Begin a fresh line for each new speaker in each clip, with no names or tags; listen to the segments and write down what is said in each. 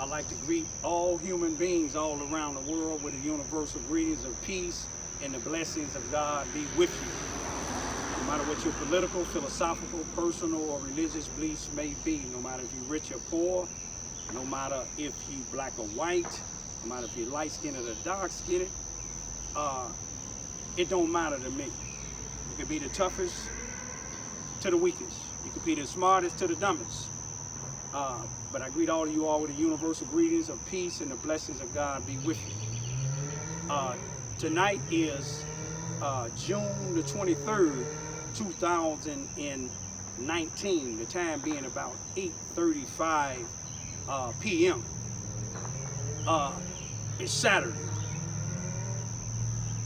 I'd like to greet all human beings all around the world with the universal greetings of peace and the blessings of God be with you. No matter what your political, philosophical, personal, or religious beliefs may be, no matter if you're rich or poor, no matter if you're black or white, no matter if you're light-skinned or dark-skinned, it don't matter to me. You could be the toughest to the weakest. You could be the smartest to the dumbest. But I greet all of you all with the universal greetings of peace and the blessings of God be with you. Tonight is June the 23rd, 2019, the time being about 8:35 p.m. It's Saturday.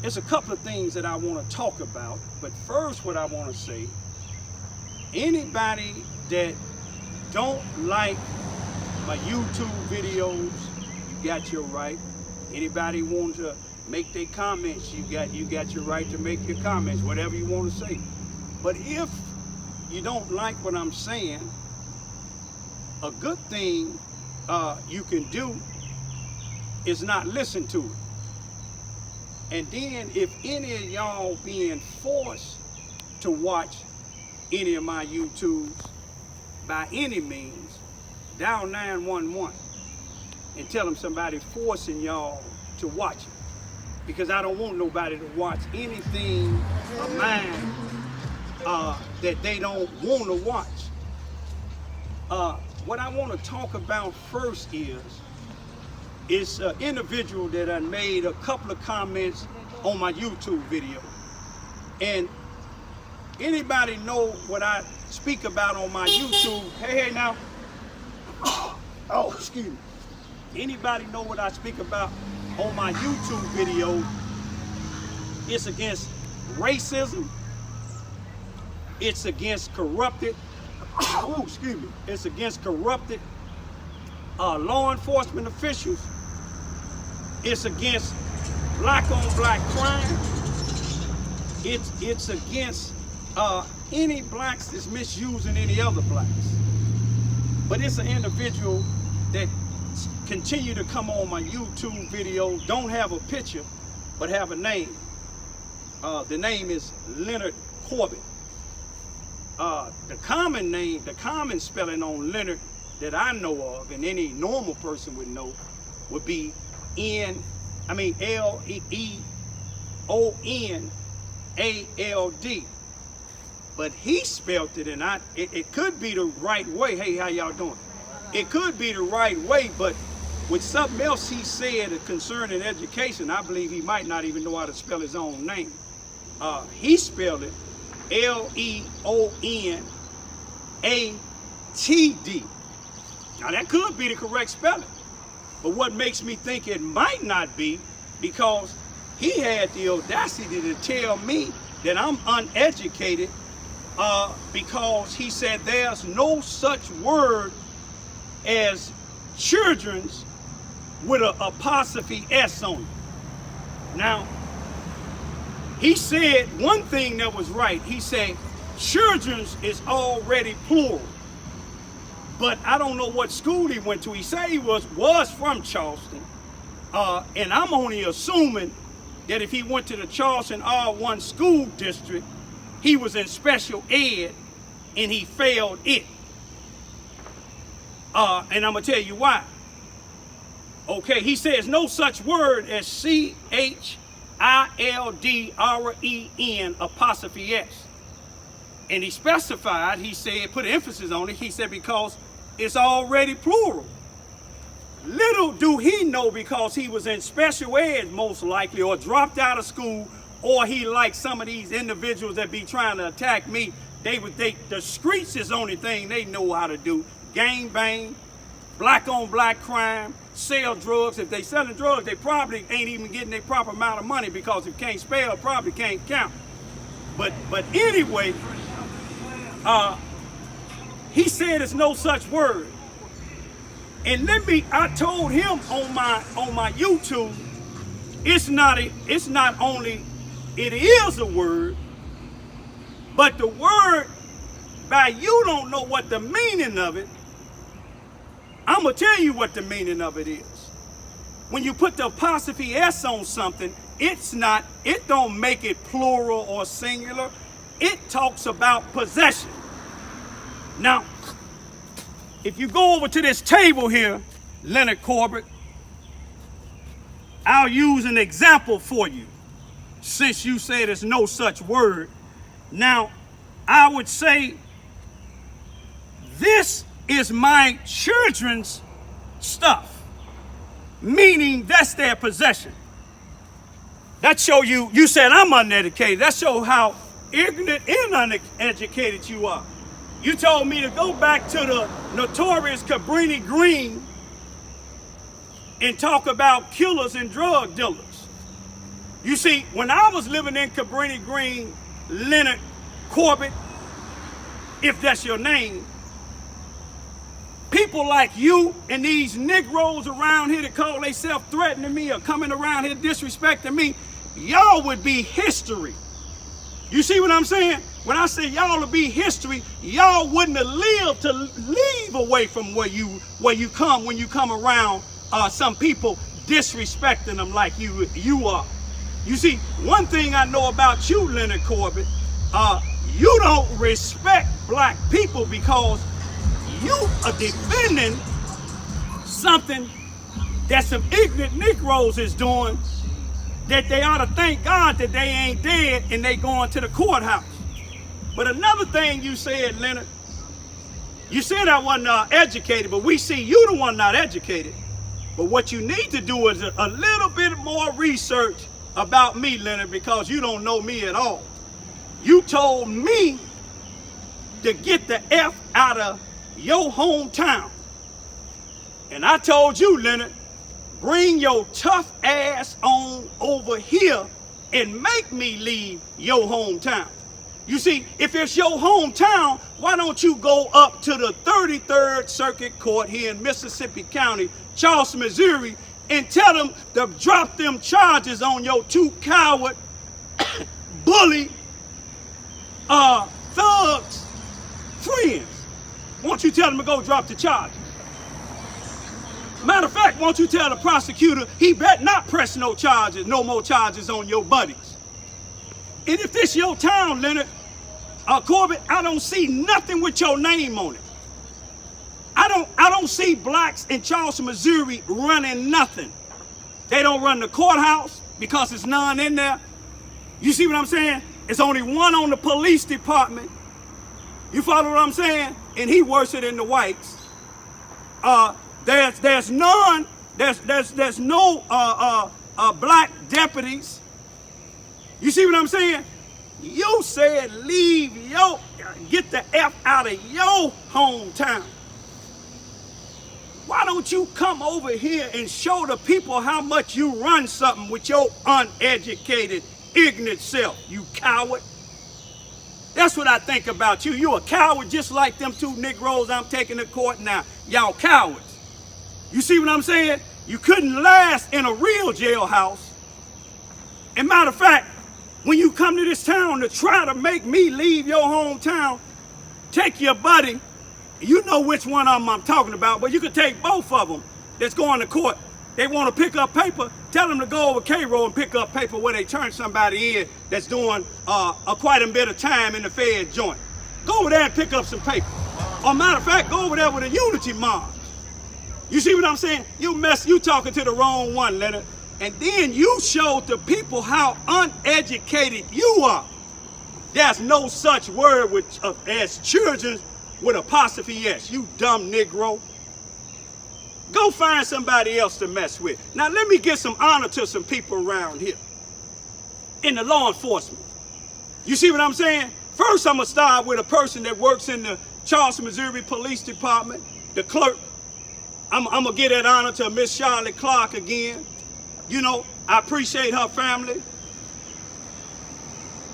There's a couple of things that I want to talk about, but first what I want to say, anybody that don't like my YouTube videos, you got your right. Anybody want to make their comments, you got your right to make your comments, whatever you want to say. But if you don't like what I'm saying, a good thing you can do is not listen to it. And then if any of y'all being forced to watch any of my YouTubes, by any means, dial 911 and tell them somebody forcing y'all to watch it. Because I don't want nobody to watch anything of mine that they don't want to watch. What I want to talk about first is an individual that I made a couple of comments on my YouTube video. And anybody know what I speak about on my YouTube? Hey now. Oh, excuse me. Anybody know what I speak about on my YouTube video? It's against racism. It's against corrupted. Oh, excuse me. It's against corrupted law enforcement officials. It's against black on black crime. It's against any blacks that's misusing any other blacks. But it's an individual that continue to come on my YouTube video, don't have a picture, but have a name. The name is Leonard Corbett. The common spelling on Leonard that I know of, and any normal person would know, would be Leonald. But he spelled it, and it could be the right way. Hey, how y'all doing? It could be the right way, but with something else he said concerning education, I believe he might not even know how to spell his own name. He spelled it Leonatd. Now that could be the correct spelling, but what makes me think it might not be, because he had the audacity to tell me that I'm uneducated, because he said there's no such word as children's with an apostrophe S on it. Now, he said one thing that was right. He said children's is already plural. But I don't know what school he went to. He said he was from Charleston. And I'm only assuming that if he went to the Charleston R1 school district, he was in special ed and he failed it. And I'm going to tell you why. Okay, he says no such word as CHILDREN apostrophe S. And he specified, he said, put emphasis on it, he said because it's already plural. Little do he know, because he was in special ed most likely, or dropped out of school, or he like some of these individuals that be trying to attack me. The streets is the only thing they know how to do. Gang bang, black on black crime, sell drugs. If they selling drugs, they probably ain't even getting their proper amount of money, because if can't spell, probably can't count. But anyway, he said there's no such word. And I told him on my YouTube, it's not only it is a word, but the word, by you don't know what the meaning of it, I'm going to tell you what the meaning of it is. When you put the apostrophe S on something, it don't make it plural or singular. It talks about possession. Now, if you go over to this table here, Leonard Corbett, I'll use an example for you, since you say there's no such word. Now, I would say, this is my children's stuff, meaning that's their possession. That show you said I'm uneducated. That show how ignorant and uneducated you are. You told me to go back to the notorious Cabrini Green and talk about killers and drug dealers. You see, when I was living in Cabrini Green, Leonard Corbett, if that's your name, people like you and these Negroes around here that call themselves threatening me or coming around here disrespecting me, y'all would be history. You see what I'm saying? When I say y'all would be history, y'all wouldn't have lived to leave away from where you come when you come around some people disrespecting them like you are. You see, one thing I know about you, Leonard Corbett, you don't respect black people because you are defending something that some ignorant Negroes is doing, that they ought to thank God that they ain't dead and they going to the courthouse. But another thing you said, Leonard, you said I wasn't educated, but we see you the one not educated. But what you need to do is a little bit more research about me, Leonard, because you don't know me at all. You told me to get the F out of your hometown. And I told you, Leonard, bring your tough ass on over here and make me leave your hometown. You see, if it's your hometown, why don't you go up to the 33rd Circuit Court here in Mississippi County, Charleston, Missouri, and tell them to drop them charges on your two coward, bully, thugs, friends. Won't you tell them to go drop the charges? Matter of fact, won't you tell the prosecutor he better not press no more charges on your buddies. And if this your town, Leonard Corbett, I don't see nothing with your name on it. I don't see blacks in Charleston, Missouri running nothing. They don't run the courthouse because there's none in there. You see what I'm saying? It's only one on the police department. You follow what I'm saying? And he worse than the whites. There's none. There's no black deputies. You see what I'm saying? You said get the F out of your hometown. Why don't you come over here and show the people how much you run something with your uneducated, ignorant self, you coward? That's what I think about you. You a coward just like them two Negroes I'm taking to court now. Y'all cowards. You see what I'm saying? You couldn't last in a real jailhouse. And matter of fact, when you come to this town to try to make me leave your hometown, take your buddy. You know which one of them I'm talking about, but you could take both of them that's going to court. They want to pick up paper, tell them to go over K-Row and pick up paper where they turn somebody in that's doing quite a bit of time in the Fed joint. Go over there and pick up some paper. Or matter of fact, go over there with a unity march. You see what I'm saying? You talking to the wrong one, Leonard. And then you showed the people how uneducated you are. There's no such word as children with apostrophe S, you dumb Negro. Go find somebody else to mess with. Now let me give some honor to some people around here in the law enforcement. You see what I'm saying? First, I'm gonna start with a person that works in the Charleston, Missouri Police Department, the clerk. I'm gonna give that honor to Miss Charlotte Clark again. You know, I appreciate her family.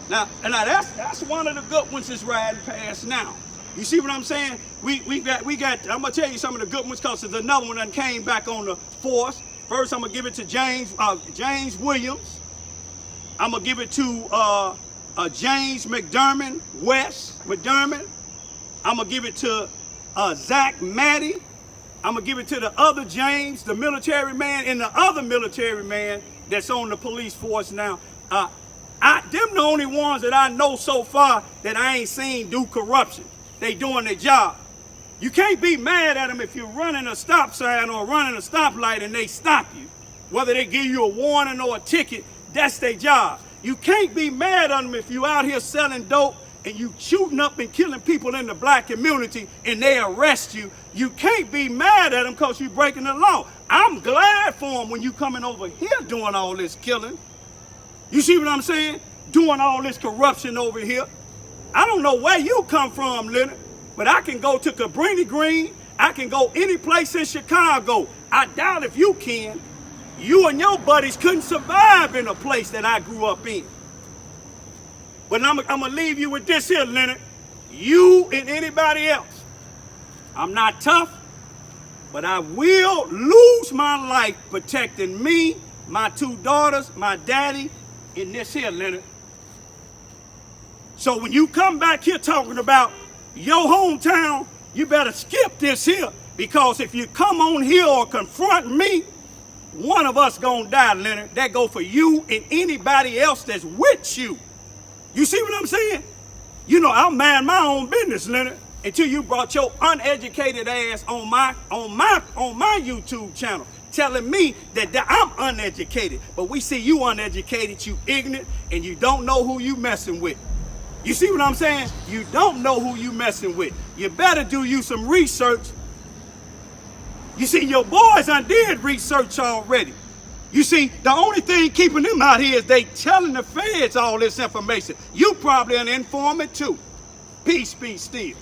Now that's one of the good ones that's riding past now. You see what I'm saying? We got. I'm gonna tell you some of the good ones because there's another one that came back on the force. First, I'm gonna give it to James Williams. I'm gonna give it to James West McDermott. I'm gonna give it to Zach Matty. I'm going to give it to the other James, the military man, and the other military man that's on the police force now. Them the only ones that I know so far that I ain't seen do corruption. They doing their job. You can't be mad at them if you're running a stop sign or running a stoplight and they stop you. Whether they give you a warning or a ticket, that's their job. You can't be mad at them if you out here selling dope and you shooting up and killing people in the black community and they arrest you. You can't be mad at them because you're breaking the law. I'm glad for them when you coming over here doing all this killing. You see what I'm saying? Doing all this corruption over here. I don't know where you come from, Leonard, but I can go to Cabrini Green. I can go any place in Chicago. I doubt if you can. You and your buddies couldn't survive in a place that I grew up in. But I'm going to leave you with this here, Leonard. You and anybody else. I'm not tough, but I will lose my life protecting me, my 2 daughters, my daddy, and this here, Leonard. So when you come back here talking about your hometown, you better skip this here. Because if you come on here or confront me, one of us gonna die, Leonard. That go for you and anybody else that's with you. You see what I'm saying? You know, I'll mind my own business, Leonard, until you brought your uneducated ass on my YouTube channel, telling me that I'm uneducated. But we see you uneducated, you ignorant, and you don't know who you messing with. You see what I'm saying? You don't know who you messing with. You better do you some research. You see, your boys did research already. You see, the only thing keeping them out here is they telling the feds all this information. You probably an informant too. Peace be still.